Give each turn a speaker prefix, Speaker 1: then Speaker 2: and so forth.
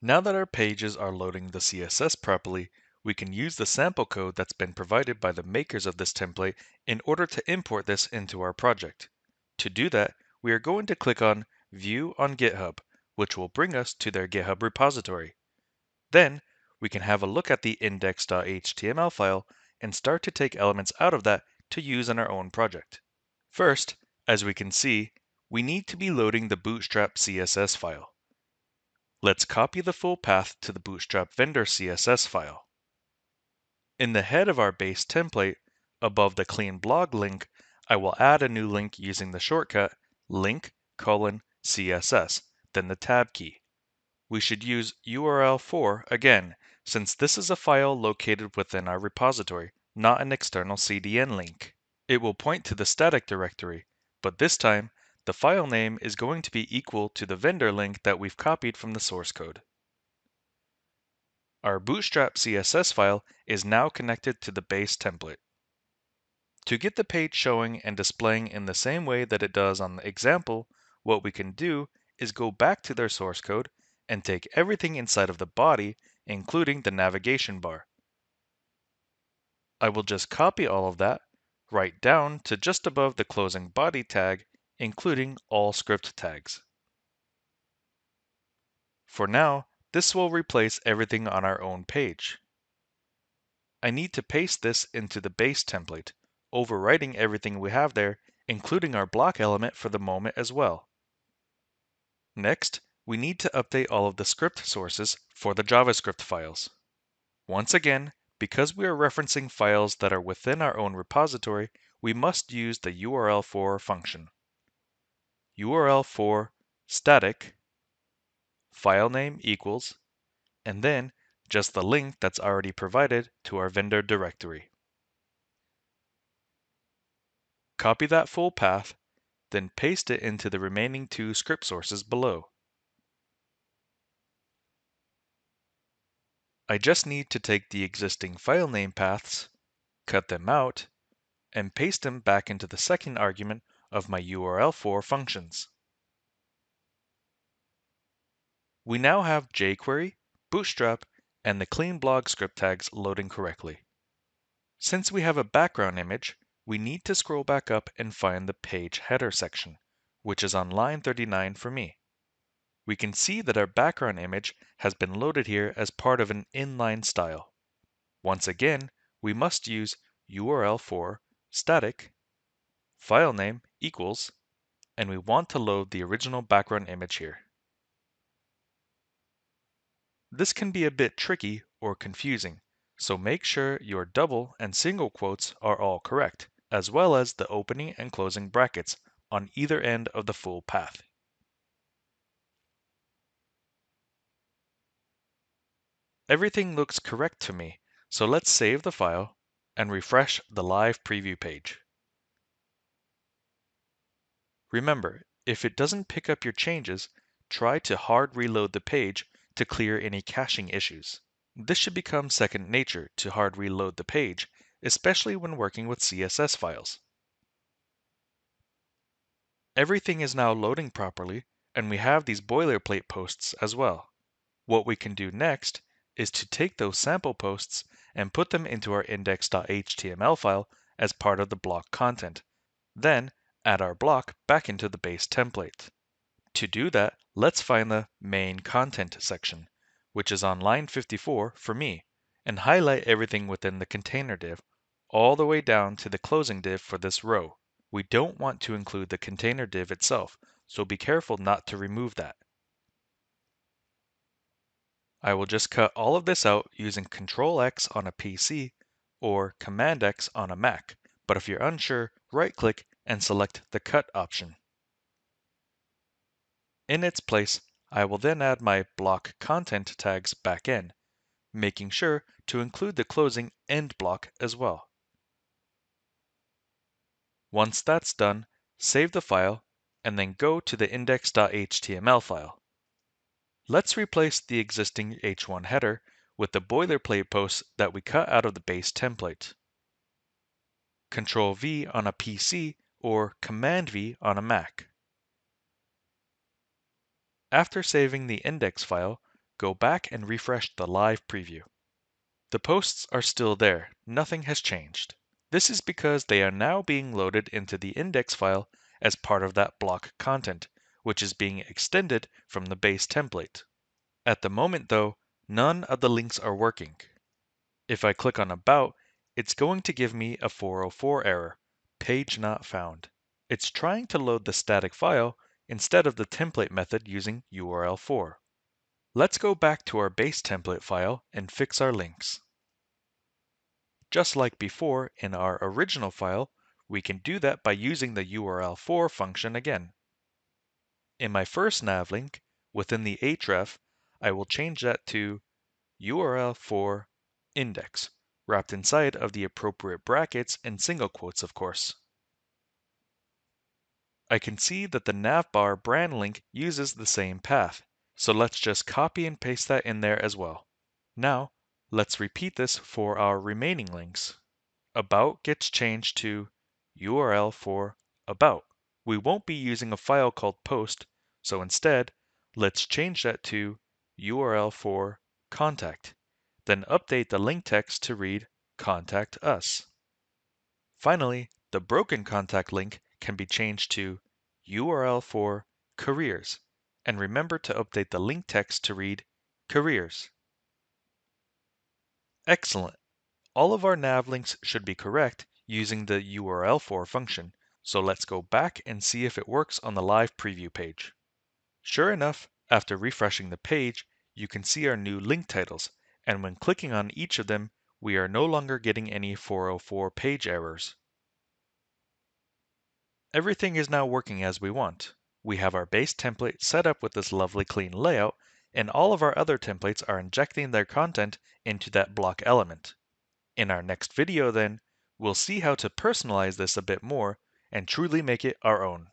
Speaker 1: Now that our pages are loading the CSS properly, we can use the sample code that's been provided by the makers of this template in order to import this into our project. To do that, we are going to click on View on GitHub, which will bring us to their GitHub repository. Then, we can have a look at the index.html file and start to take elements out of that to use in our own project. First, as we can see, we need to be loading the Bootstrap CSS file. Let's copy the full path to the Bootstrap vendor CSS file. In the head of our base template, above the clean blog link, I will add a new link using the shortcut link:/CSS, then the tab key. We should use URL4 again, since this is a file located within our repository, not an external CDN link. It will point to the static directory, but this time, the file name is going to be equal to the vendor link that we've copied from the source code. Our Bootstrap CSS file is now connected to the base template. To get the page showing and displaying in the same way that it does on the example, what we can do is go back to their source code and take everything inside of the body, including the navigation bar. I will just copy all of that, right down to just above the closing body tag, including all script tags. For now, this will replace everything on our own page. I need to paste this into the base template, overwriting everything we have there, including our block element for the moment as well. Next, we need to update all of the script sources for the JavaScript files. Once again, because we are referencing files that are within our own repository, we must use the URL4 function. URL4 static file name equals, and then just the link that's already provided to our vendor directory. Copy that full path, then paste it into the remaining two script sources below. I just need to take the existing file name paths, cut them out, and paste them back into the second argument of my URL4 functions. We now have jQuery, Bootstrap, and the clean blog script tags loading correctly. Since we have a background image, we need to scroll back up and find the page header section, which is on line 39 for me. We can see that our background image has been loaded here as part of an inline style. Once again, we must use URL4 static file name equals, and we want to load the original background image here. This can be a bit tricky or confusing, so make sure your double and single quotes are all correct, as well as the opening and closing brackets on either end of the full path. Everything looks correct to me, so let's save the file and refresh the live preview page. Remember, if it doesn't pick up your changes, try to hard reload the page to clear any caching issues. This should become second nature to hard reload the page, especially when working with CSS files. Everything is now loading properly, and we have these boilerplate posts as well. What we can do next is to take those sample posts and put them into our index.html file as part of the block content. Then add our block back into the base template. To do that, let's find the main content section, which is on line 54 for me, and highlight everything within the container div, all the way down to the closing div for this row. We don't want to include the container div itself, so be careful not to remove that. I will just cut all of this out using Ctrl X on a PC or Command X on a Mac, but if you're unsure, right-click and select the Cut option. In its place, I will then add my block content tags back in, making sure to include the closing end block as well. Once that's done, save the file and then go to the index.html file. Let's replace the existing h1 header with the boilerplate posts that we cut out of the base template. Ctrl V on a PC or Command V on a Mac. After saving the index file, go back and refresh the live preview. The posts are still there, nothing has changed. This is because they are now being loaded into the index file as part of that block content, which is being extended from the base template. At the moment though, none of the links are working. If I click on About, it's going to give me a 404 error, page not found. It's trying to load the static file instead of the template method using URL4. Let's go back to our base template file and fix our links. Just like before in our original file, we can do that by using the URL4 function again. In my first nav link, within the href, I will change that to URL4 index, wrapped inside of the appropriate brackets and single quotes, of course. I can see that the navbar brand link uses the same path, so let's just copy and paste that in there as well. Now, let's repeat this for our remaining links. About gets changed to URL for About. We won't be using a file called post, so instead, let's change that to URL for Contact. Then update the link text to read Contact Us. Finally, the broken contact link can be changed to URL for Careers, and remember to update the link text to read Careers. Excellent! All of our nav links should be correct using the URL4 function, so let's go back and see if it works on the live preview page. Sure enough, after refreshing the page, you can see our new link titles, and when clicking on each of them, we are no longer getting any 404 page errors. Everything is now working as we want. We have our base template set up with this lovely clean layout, and all of our other templates are injecting their content into that block element. In our next video then, we'll see how to personalize this a bit more and truly make it our own.